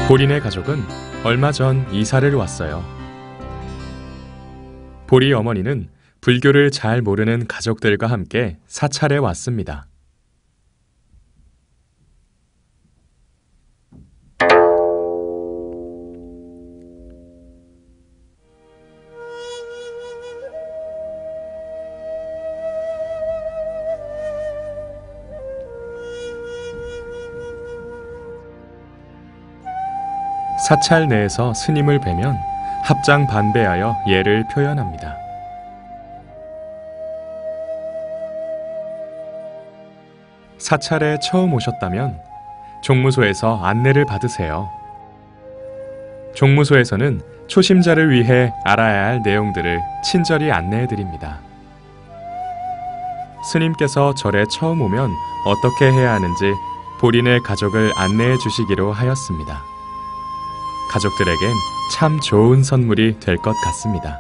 보리네 가족은 얼마 전 이사를 왔어요. 보리 어머니는 불교를 잘 모르는 가족들과 함께 사찰에 왔습니다. 사찰 내에서 스님을 뵈면 합장반배하여 예를 표현합니다. 사찰에 처음 오셨다면 종무소에서 안내를 받으세요. 종무소에서는 초심자를 위해 알아야 할 내용들을 친절히 안내해 드립니다. 스님께서 절에 처음 오면 어떻게 해야 하는지 보리네 가족을 안내해 주시기로 하였습니다. 가족들에겐 참 좋은 선물이 될 것 같습니다.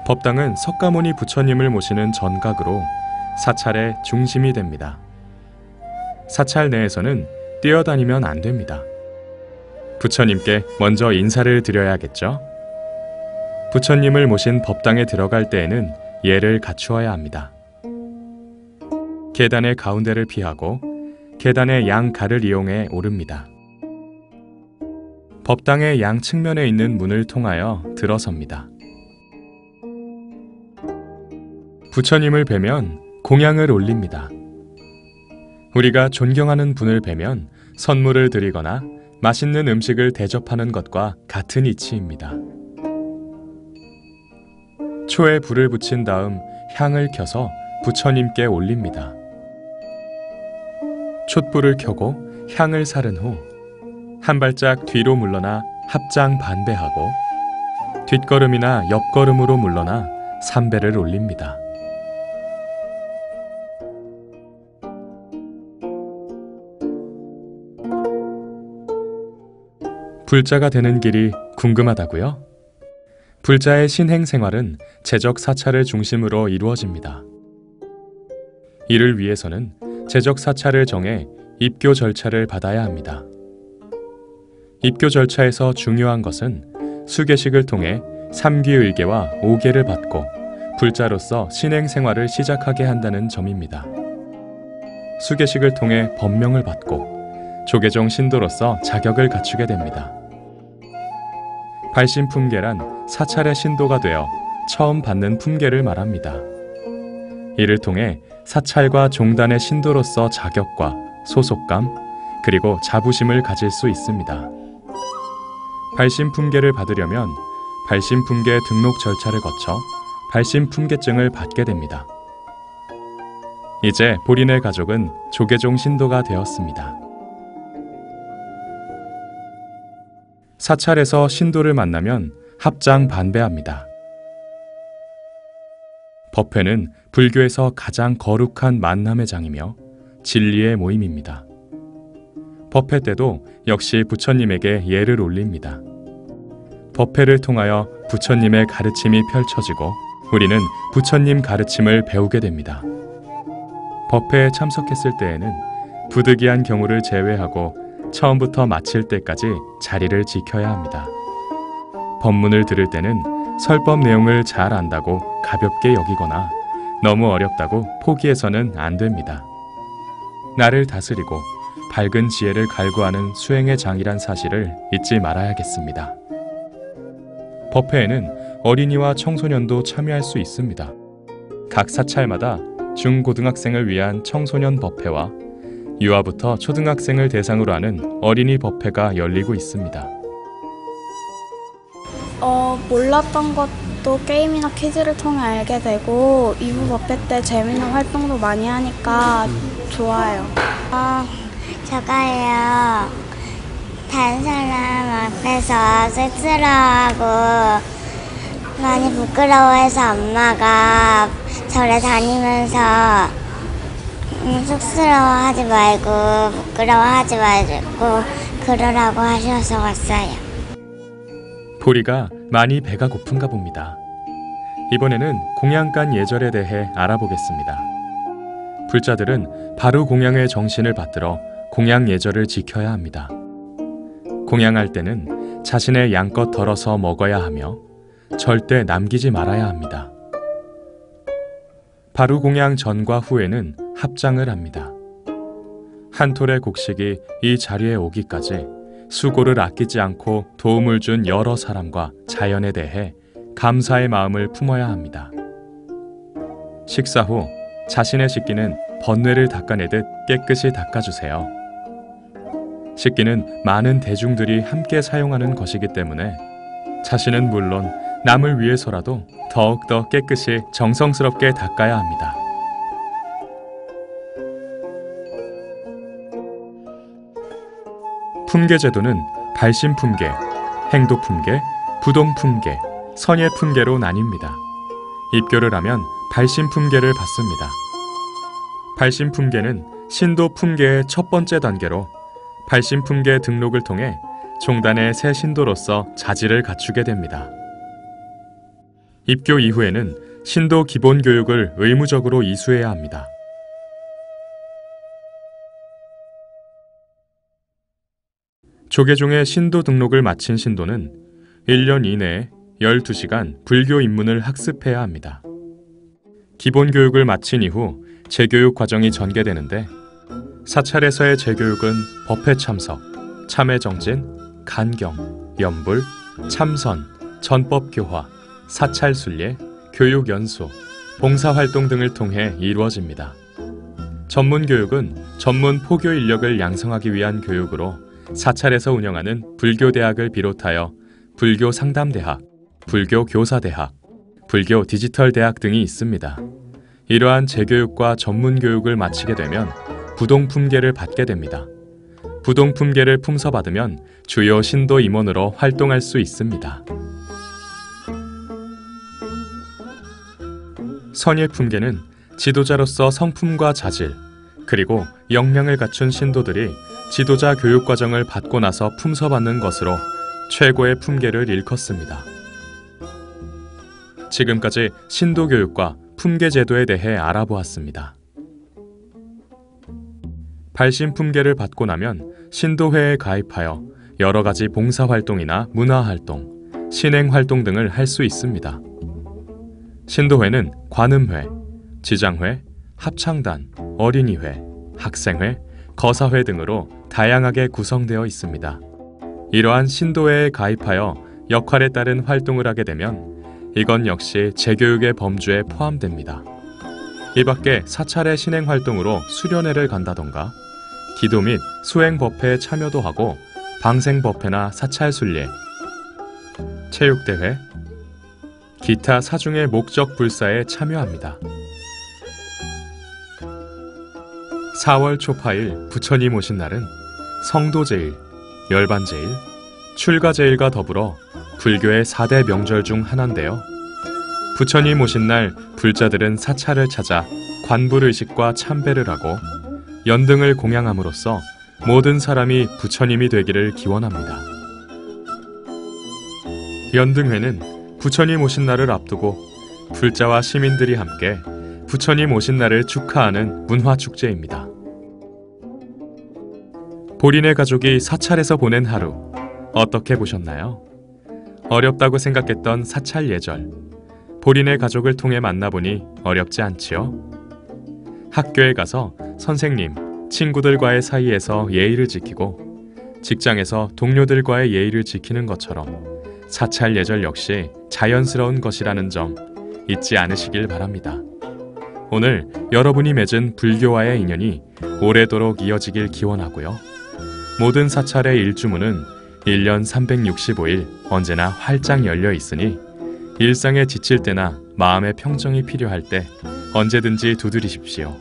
법당은 석가모니 부처님을 모시는 전각으로 사찰의 중심이 됩니다. 사찰 내에서는 뛰어다니면 안 됩니다. 부처님께 먼저 인사를 드려야겠죠? 부처님을 모신 법당에 들어갈 때에는 예를 갖추어야 합니다. 계단의 가운데를 피하고 계단의 양갈을 이용해 오릅니다. 법당의 양 측면에 있는 문을 통하여 들어섭니다. 부처님을 뵈면 공양을 올립니다. 우리가 존경하는 분을 뵈면 선물을 드리거나 맛있는 음식을 대접하는 것과 같은 이치입니다. 초에 불을 붙인 다음 향을 켜서 부처님께 올립니다. 촛불을 켜고 향을 사른 후 한 발짝 뒤로 물러나 합장반배하고 뒷걸음이나 옆걸음으로 물러나 삼배를 올립니다. 불자가 되는 길이 궁금하다고요? 불자의 신행 생활은 제적 사찰을 중심으로 이루어집니다. 이를 위해서는 제적 사찰을 정해 입교 절차를 받아야 합니다. 입교 절차에서 중요한 것은 수계식을 통해 3귀의계와 5계를 받고 불자로서 신행 생활을 시작하게 한다는 점입니다. 수계식을 통해 법명을 받고 조계종 신도로서 자격을 갖추게 됩니다. 발신품계란 사찰의 신도가 되어 처음 받는 품계를 말합니다. 이를 통해 사찰과 종단의 신도로서 자격과 소속감, 그리고 자부심을 가질 수 있습니다. 발신품계를 받으려면 발신품계 등록 절차를 거쳐 발신품계증을 받게 됩니다. 이제 보리네 가족은 조계종 신도가 되었습니다. 사찰에서 신도를 만나면 합장반배합니다. 법회는 불교에서 가장 거룩한 만남의 장이며 진리의 모임입니다. 법회 때도 역시 부처님에게 예를 올립니다. 법회를 통하여 부처님의 가르침이 펼쳐지고 우리는 부처님 가르침을 배우게 됩니다. 법회에 참석했을 때에는 부득이한 경우를 제외하고 처음부터 마칠 때까지 자리를 지켜야 합니다. 법문을 들을 때는 설법 내용을 잘 안다고 가볍게 여기거나 너무 어렵다고 포기해서는 안 됩니다. 나를 다스리고 밝은 지혜를 갈구하는 수행의 장이란 사실을 잊지 말아야겠습니다. 법회에는 어린이와 청소년도 참여할 수 있습니다. 각 사찰마다 중고등학생을 위한 청소년 법회와 유아부터 초등학생을 대상으로 하는 어린이 법회가 열리고 있습니다. 몰랐던 것도 게임이나 퀴즈를 통해 알게 되고 이부 법회 때 재밌는 활동도 많이 하니까 좋아요. 저가요. 다른 사람 앞에서 쑥스러워하고 많이 부끄러워해서 엄마가 절에 다니면서 쑥스러워하지 말고 부끄러워하지 말고 그러라고 하셔서 왔어요. 보리가 많이 배가 고픈가 봅니다. 이번에는 공양간 예절에 대해 알아보겠습니다. 불자들은 바로 공양의 정신을 받들어 공양 예절을 지켜야 합니다. 공양할 때는 자신의 양껏 덜어서 먹어야 하며 절대 남기지 말아야 합니다. 바루 공양 전과 후에는 합장을 합니다. 한 톨의 곡식이 이 자리에 오기까지 수고를 아끼지 않고 도움을 준 여러 사람과 자연에 대해 감사의 마음을 품어야 합니다. 식사 후 자신의 식기는 번뇌를 닦아내듯 깨끗이 닦아주세요. 식기는 많은 대중들이 함께 사용하는 것이기 때문에 자신은 물론 남을 위해서라도 더욱더 깨끗이 정성스럽게 닦아야 합니다. 품계제도는 발심품계, 행도품계, 부동품계, 선예품계로 나뉩니다. 입교를 하면 발심품계를 받습니다. 발심품계는 신도품계의 첫 번째 단계로 발심품계 등록을 통해 종단의 새 신도로서 자질을 갖추게 됩니다. 입교 이후에는 신도 기본 교육을 의무적으로 이수해야 합니다. 조계종의 신도 등록을 마친 신도는 1년 이내에 12시간 불교 입문을 학습해야 합니다. 기본 교육을 마친 이후 재교육 과정이 전개되는데 사찰에서의 재교육은 법회 참석, 참회 정진, 간경, 연불, 참선, 전법 교화, 사찰 순례, 교육 연수, 봉사 활동 등을 통해 이루어집니다. 전문 교육은 전문 포교 인력을 양성하기 위한 교육으로 사찰에서 운영하는 불교대학을 비롯하여 불교 상담대학, 불교 교사대학, 불교 디지털대학 등이 있습니다. 이러한 재교육과 전문 교육을 마치게 되면 부동품계를 받게 됩니다. 부동품계를 품서받으면 주요 신도 임원으로 활동할 수 있습니다. 선예품계는 지도자로서 성품과 자질, 그리고 역량을 갖춘 신도들이 지도자 교육 과정을 받고 나서 품서받는 것으로 최고의 품계를 일컫습니다. 지금까지 신도 교육과 품계 제도에 대해 알아보았습니다. 발심 품계를 받고 나면 신도회에 가입하여 여러 가지 봉사 활동이나 문화 활동, 신행 활동 등을 할 수 있습니다. 신도회는 관음회, 지장회, 합창단, 어린이회, 학생회, 거사회 등으로 다양하게 구성되어 있습니다. 이러한 신도회에 가입하여 역할에 따른 활동을 하게 되면 이건 역시 재교육의 범주에 포함됩니다. 이 밖에 사찰의 신행 활동으로 수련회를 간다던가 기도 및 수행 법회에 참여도 하고 방생 법회나 사찰 순례, 체육대회, 기타 사중의 목적 불사에 참여합니다. 4월 초파일 부처님 오신 날은 성도제일, 열반제일, 출가제일과 더불어 불교의 4대 명절 중 하나인데요. 부처님 오신 날 불자들은 사찰을 찾아 관불의식과 참배를 하고 연등을 공양함으로써 모든 사람이 부처님이 되기를 기원합니다. 연등회는 부처님 오신 날을 앞두고 불자와 시민들이 함께 부처님 오신 날을 축하하는 문화축제입니다. 본인의 가족이 사찰에서 보낸 하루 어떻게 보셨나요? 어렵다고 생각했던 사찰 예절, 본인의 가족을 통해 만나보니 어렵지 않지요? 학교에 가서 선생님, 친구들과의 사이에서 예의를 지키고 직장에서 동료들과의 예의를 지키는 것처럼 사찰 예절 역시 자연스러운 것이라는 점 잊지 않으시길 바랍니다. 오늘 여러분이 맺은 불교와의 인연이 오래도록 이어지길 기원하고요. 모든 사찰의 일주문은 1년 365일 언제나 활짝 열려 있으니 일상에 지칠 때나 마음의 평정이 필요할 때 언제든지 두드리십시오.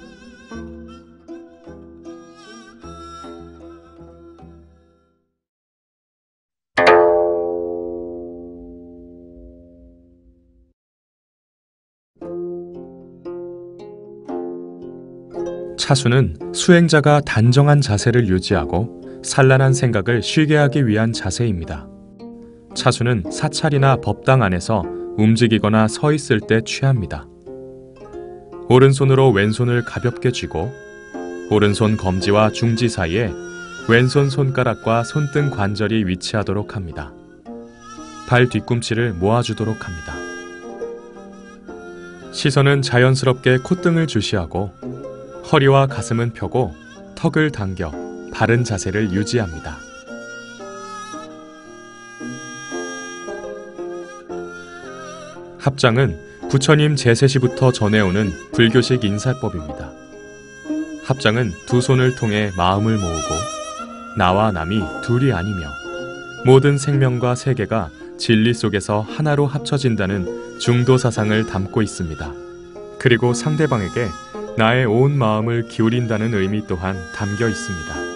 차수는 수행자가 단정한 자세를 유지하고 산란한 생각을 쉬게 하기 위한 자세입니다. 차수는 사찰이나 법당 안에서 움직이거나 서 있을 때 취합니다. 오른손으로 왼손을 가볍게 쥐고 오른손 검지와 중지 사이에 왼손 손가락과 손등 관절이 위치하도록 합니다. 발 뒤꿈치를 모아주도록 합니다. 시선은 자연스럽게 콧등을 주시하고 허리와 가슴은 펴고 턱을 당겨 바른 자세를 유지합니다. 합장은 부처님 제세시부터 전해오는 불교식 인사법입니다. 합장은 두 손을 통해 마음을 모으고 나와 남이 둘이 아니며 모든 생명과 세계가 진리 속에서 하나로 합쳐진다는 중도 사상을 담고 있습니다. 그리고 상대방에게 나의 온 마음을 기울인다는 의미 또한 담겨 있습니다.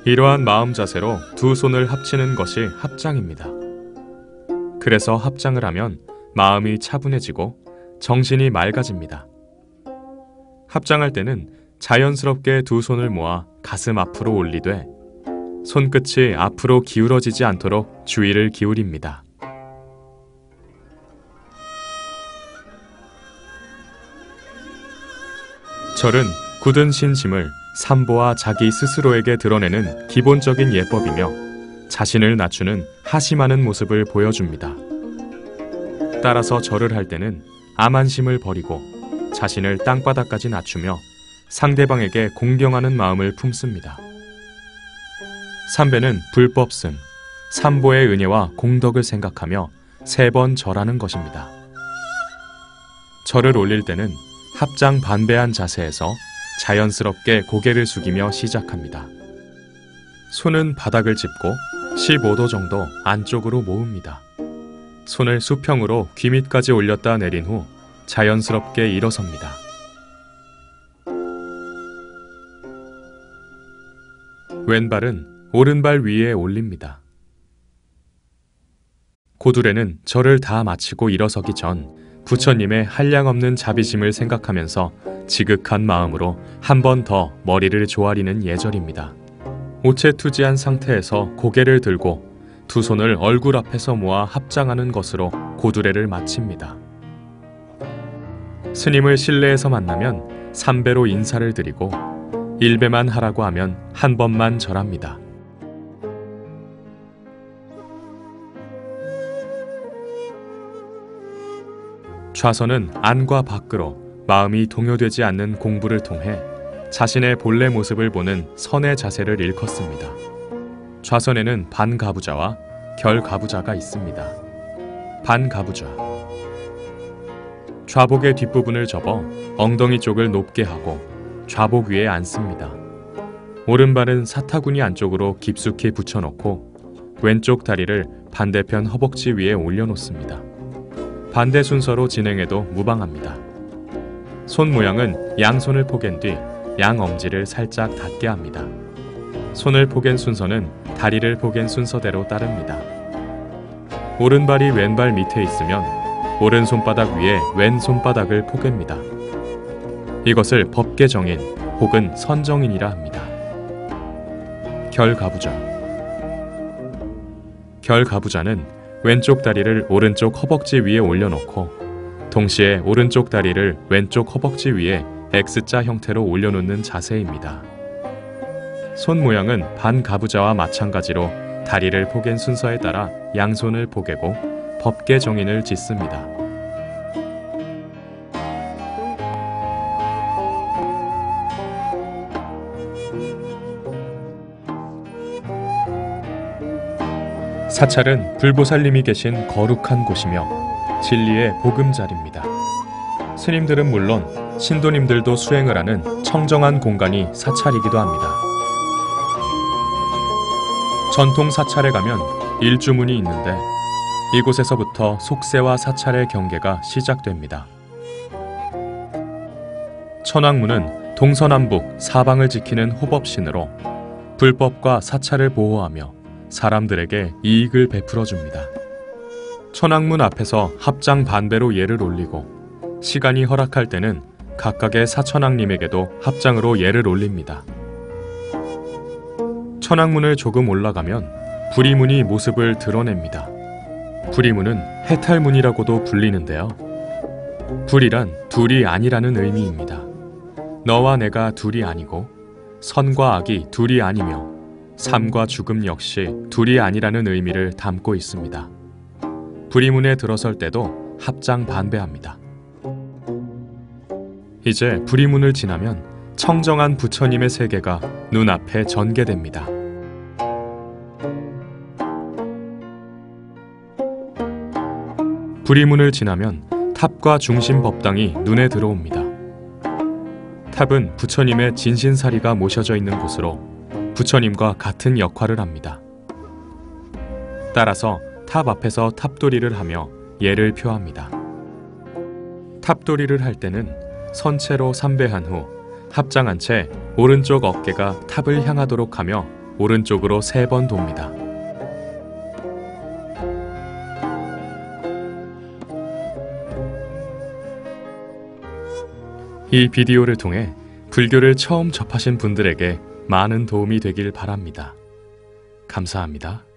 이러한 마음 자세로 두 손을 합치는 것이 합장입니다. 그래서 합장을 하면 마음이 차분해지고 정신이 맑아집니다. 합장할 때는 자연스럽게 두 손을 모아 가슴 앞으로 올리되 손끝이 앞으로 기울어지지 않도록 주의를 기울입니다. 절은 굳은 신심을 삼보와 자기 스스로에게 드러내는 기본적인 예법이며 자신을 낮추는 하심하는 모습을 보여줍니다. 따라서 절을 할 때는 암한심을 버리고 자신을 땅바닥까지 낮추며 상대방에게 공경하는 마음을 품습니다. 삼배는 불법승, 삼보의 은혜와 공덕을 생각하며 3번 절하는 것입니다. 절을 올릴 때는 합장 반배한 자세에서 자연스럽게 고개를 숙이며 시작합니다. 손은 바닥을 짚고 15도 정도 안쪽으로 모읍니다. 손을 수평으로 귀 밑까지 올렸다 내린 후 자연스럽게 일어섭니다. 왼발은 오른발 위에 올립니다. 고두레는 절을 다 마치고 일어서기 전 부처님의 한량없는 자비심을 생각하면서 지극한 마음으로 한 번 더 머리를 조아리는 예절입니다. 오체투지한 상태에서 고개를 들고 두 손을 얼굴 앞에서 모아 합장하는 것으로 고두레를 마칩니다. 스님을 실내에서 만나면 3배로 인사를 드리고 1배만 하라고 하면 한 번만 절합니다. 좌선은 안과 밖으로 마음이 동요되지 않는 공부를 통해 자신의 본래 모습을 보는 선의 자세를 일컫습니다. 좌선에는 반가부좌와 결가부좌가 있습니다. 반가부좌. 좌복의 뒷부분을 접어 엉덩이 쪽을 높게 하고 좌복 위에 앉습니다. 오른발은 사타구니 안쪽으로 깊숙이 붙여놓고 왼쪽 다리를 반대편 허벅지 위에 올려놓습니다. 반대 순서로 진행해도 무방합니다. 손 모양은 양손을 포갠 뒤 양엄지를 살짝 닿게 합니다. 손을 포갠 순서는 다리를 포갠 순서대로 따릅니다. 오른발이 왼발 밑에 있으면 오른 손바닥 위에 왼 손바닥을 포갭니다. 이것을 법계정인 혹은 선정인이라 합니다. 결가부좌. 결가부좌는 왼쪽 다리를 오른쪽 허벅지 위에 올려놓고 동시에 오른쪽 다리를 왼쪽 허벅지 위에 X자 형태로 올려놓는 자세입니다. 손 모양은 반가부좌와 마찬가지로 다리를 포갠 순서에 따라 양손을 포개고 법계정인을 짓습니다. 사찰은 불보살님이 계신 거룩한 곳이며 진리의 보금자리입니다. 스님들은 물론 신도님들도 수행을 하는 청정한 공간이 사찰이기도 합니다. 전통 사찰에 가면 일주문이 있는데 이곳에서부터 속세와 사찰의 경계가 시작됩니다. 천왕문은 동서남북 사방을 지키는 호법신으로 불법과 사찰을 보호하며 사람들에게 이익을 베풀어 줍니다. 천왕문 앞에서 합장 반배로 예를 올리고 시간이 허락할 때는 각각의 사천왕님에게도 합장으로 예를 올립니다. 천왕문을 조금 올라가면 불이문이 모습을 드러냅니다. 불이문은 해탈문이라고도 불리는데요. 불이란 둘이 아니라는 의미입니다. 너와 내가 둘이 아니고 선과 악이 둘이 아니며 삶과 죽음 역시 둘이 아니라는 의미를 담고 있습니다. 불의문에 들어설 때도 합장 반배합니다. 이제 불의문을 지나면 청정한 부처님의 세계가 눈앞에 전개됩니다. 불의문을 지나면 탑과 중심 법당이 눈에 들어옵니다. 탑은 부처님의 진신사리가 모셔져 있는 곳으로 부처님과 같은 역할을 합니다. 따라서 탑 앞에서 탑도리를 하며 예를 표합니다. 탑도리를 할 때는 선체로 삼배한 후 합장한 채 오른쪽 어깨가 탑을 향하도록 하며 오른쪽으로 3번 돕니다. 이 비디오를 통해 불교를 처음 접하신 분들에게 많은 도움이 되길 바랍니다. 감사합니다.